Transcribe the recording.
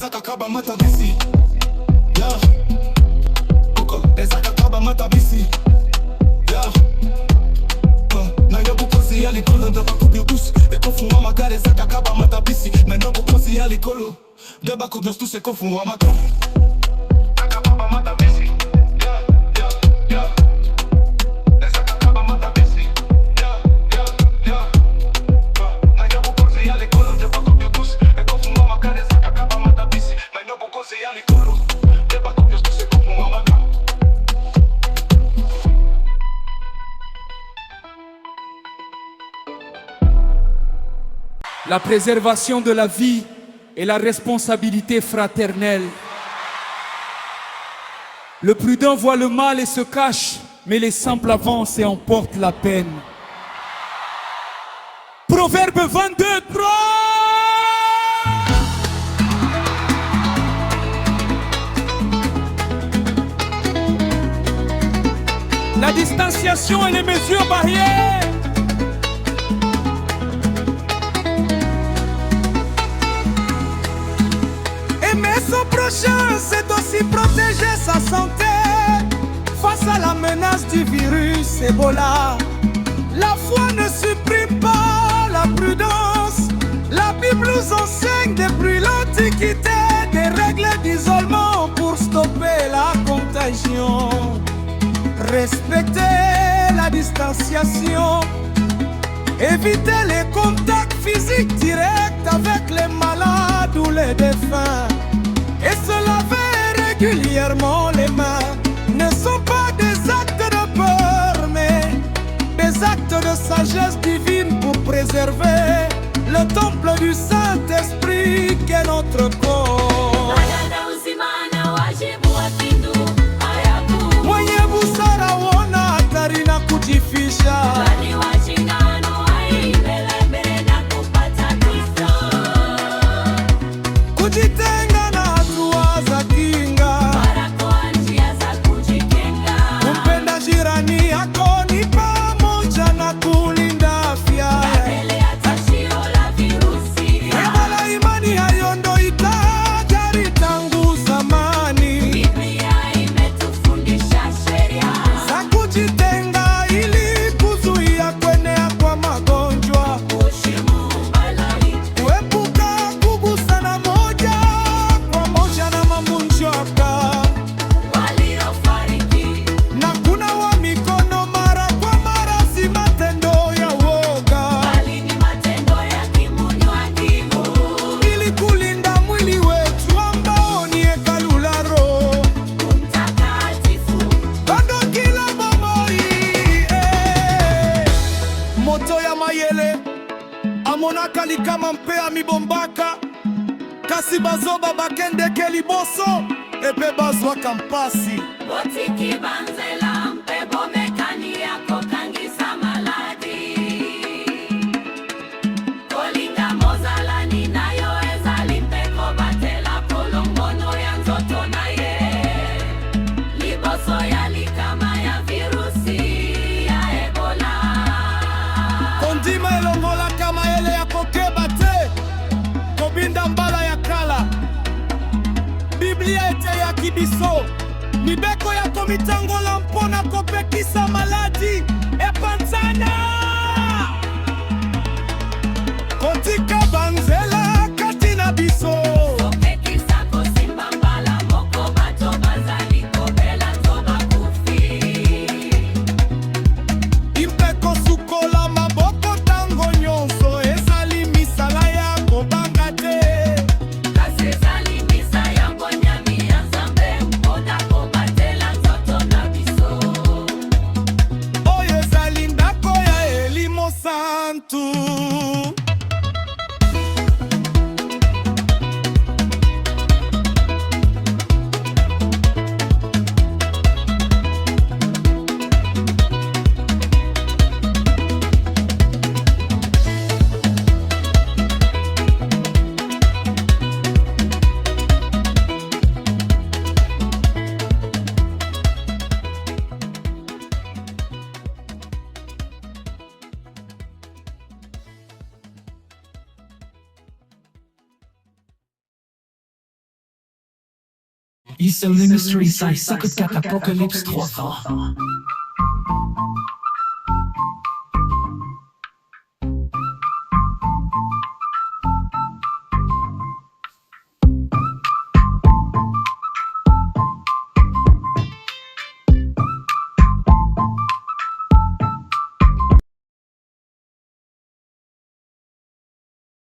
ezaka kaba matabisi. Yeah. Oko ezaka kaba matabisi. Yeah. Na yobu kosi ya likolo ndaba kubiobus. Ekofu wa magare ezaka kaba matabisi. Na yobu kosi ya likolo ndaba kubiobus ekofu wa magare. Akaba matabisi. Yeah, yeah, yeah. Ezaka kaba matabisi. Yeah, yeah, yeah. Na yobu kosi ya likolo ndaba kubiobus. Ekofu wa magare ezaka kaba matabisi. Na yobu kosi ya likolo ndaba kubiobus ekofu wa magare. La préservation de la vie est la responsabilité fraternelle. Le prudent voit le mal et se cache, mais les simples avancent et emportent la peine. Proverbe 22, 3. La distanciation et les mesures barrières. Aimer son prochain, c'est aussi protéger sa santé face à la menace du virus Ebola. La foi ne supprime pas la prudence. La Bible nous enseigne depuis l'Antiquité des règles d'isolement pour stopper la contagion. Respecter la distanciation, éviter les contacts physiques directs avec les malades ou les défunts et se laver régulièrement les mains ne sont pas des actes de peur mais des actes de sagesse divine pour préserver le temple du Saint-Esprit qu'est notre corps. Mwenye busara wona hatari na kujifisha. Kujitenga na hatua za kinga. Kumpenda jirani yako ni pamoja na kulinda afya. Ebola imani hayo ndo itajari tangu zamani. Za kujitenga ili kuzuia kuenea kwa magonjwa. Kuepuka kugusana moja kwa moja na mamunjwaka. Na kunawa mikono mara kwa mara si matendo ya woga. Ili kulinda mwili wetu ambao ni hekalu la Roho bado kila bomoi. Moto ya mayele amonaka likama mpea mibombaka kasi bazoba bakendeke liboso epe bazwaka mpasi. Botiki banzela mpe bomekani yako kangisa maladi. Kolinga mozalani nayo ezali mpeko batela polongono ya nzoto na ye. Liboso ya likama ya virusi ya Ebola. Kondima elongola kama ele ya kokeba te kobinda mbala ya kala. Biblia ete ya kibiso mibeko ya komitangola mpona kopekisa maladi epanzana. Kotika banzela kati na biso. Kopekisa kosimba mbala moko bato bazali kobela toba kufi. Impeko sukola maboko tango nyonso ezali misala ya kobanga te. Kasi ezali misa ya bonyami ya Nzambe mpona kobatela nzoto na biso. Oyo ezali ndako ya Elimo Santu. Ils sont les mystery size, ça coûte 4 apocalypse 3 fois.